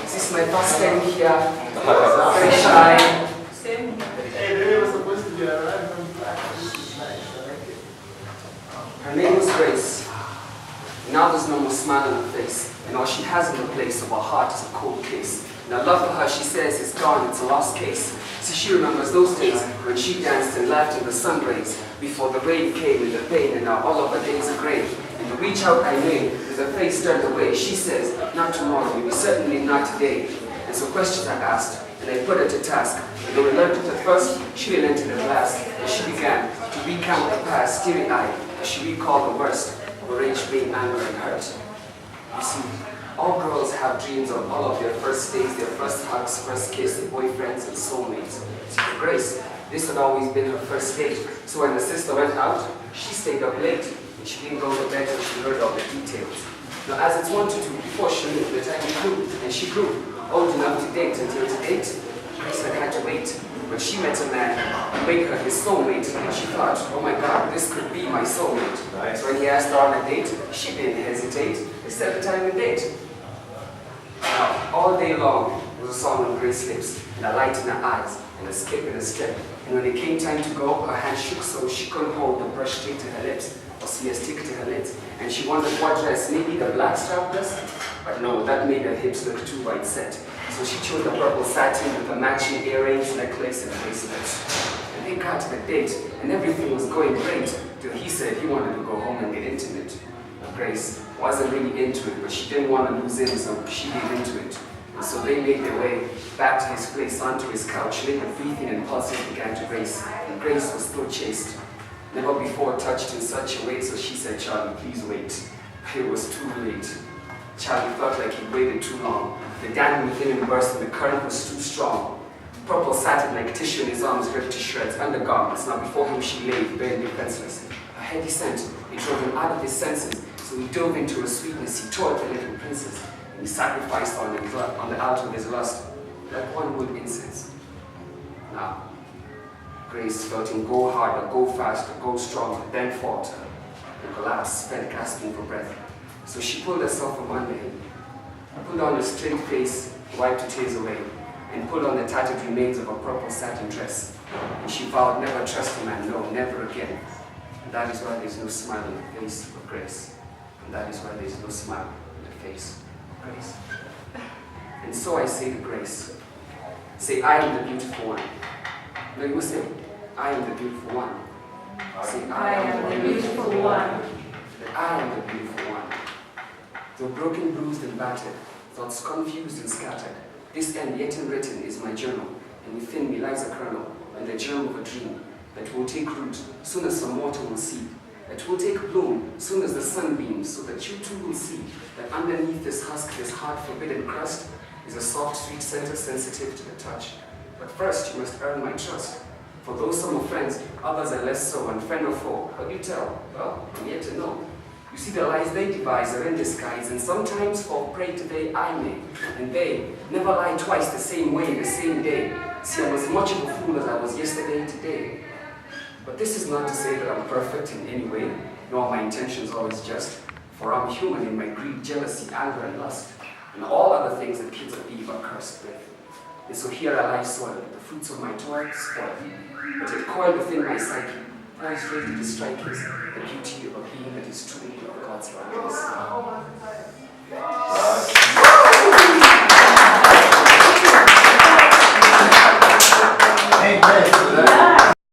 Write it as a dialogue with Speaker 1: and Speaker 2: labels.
Speaker 1: This is my first time here. Very shy.
Speaker 2: Same.
Speaker 3: Hey, they were supposed to be around from black.
Speaker 1: Her name was Grace. Now there's no more smile on her face, and all she has in the place of her heart is a cold case. And I love for her, she says it's gone, it's a lost case. So she remembers those days when she danced and laughed in the sun rays, before the rain came and the pain, and now all of her days are grey. And to reach out my name, with her face turned away, she says, not tomorrow, maybe certainly not today. And so questions are asked, and I put her to task. And though we learned it at first, she relented at last, and she began to recount the past, teary-eyed, as she recalled the worst of her age, pain, anger, and hurt. You see, all girls have dreams of all of their first days, their first hugs, first kiss, their boyfriends, and soulmates. See, for Grace, this had always been her first date. So when the sister went out, she stayed up late, and she didn't go to bed till she heard all the details. Now, as it's one to do, before she knew, the time grew, and she grew old enough to date. Until to date, Grace had to wait. But she met a man who made her his soulmate, and she thought, oh my God, this could be my soulmate. Nice. So when he asked her on a date, she didn't hesitate. They set the time and date. Now, all day long was a song on Grace's lips, and a light in her eyes, and a skip and a step. And when it came time to go, her hand shook so she couldn't hold the brush stick to her lips, or see a stick to her lips. And she wondered what dress, maybe the black strap dress? But no, that made her hips look too white set. So she chose the purple satin with the matching earrings, necklace, and bracelets. And they got to the date, and everything was going great, till he said he wanted to go home and get intimate. Now, Grace wasn't really into it, but she didn't want to lose him, so she gave into it. And so they made their way back to his place, onto his couch. Then her breathing and pulses began to race, and Grace was still chaste. Never before touched in such a way, so she said, Charlie, please wait. It was too late. Charlie felt like he waited too long. The dam within him burst and the current was too strong. Purple satin like tissue in his arms ripped to shreds, undergarments. Now before him she lay, bare defenseless. A heady scent, it drove him out of his senses. So he dove into her sweetness, he tore the little princess, and he sacrificed on the altar of his lust, like one wood incense. Now, Grace felt him go harder, go faster, go stronger, then falter, and collapsed, spent gasping for breath. So she pulled herself from under him, put on a straight face, wiped her tears away, and put on the tattered remains of her purple satin dress. And she vowed never trust a man, no, never again. And that is why there's no smile on the face of Grace. And that is why there's no smile on the face of Grace. And so I say to Grace, say, I am the beautiful one. No, you say, I am the beautiful one. Say,
Speaker 2: I am the beautiful one.
Speaker 1: I am the beautiful one. Though broken, bruised, and battered, thoughts confused and scattered, this end yet unwritten is my journal, and within me lies a kernel, and the germ of a dream, that will take root soon as some mortal will see, that will take bloom soon as the sun beams, so that you too will see that underneath this husk, this hard forbidden crust, is a soft, sweet center sensitive to the touch. But first you must earn my trust. For though some are friends, others are less so, and friend or foe, how do you tell? Well, I'm yet to know. You see, the lies they devise are in disguise, and sometimes fall prey to they I may, and they never lie twice the same way, the same day. See, I was as much of a fool as I was yesterday and today. But this is not to say that I'm perfect in any way, nor my intentions always just, for I'm human in my greed, jealousy, anger, and lust, and all other things that kids of Eve are cursed with. And so here I lie soiled, the fruits of my toil spoiled, but it coiled within my psyche, poised ready to strike is the beauty of a being that is truly of God's likeness.
Speaker 3: Amen.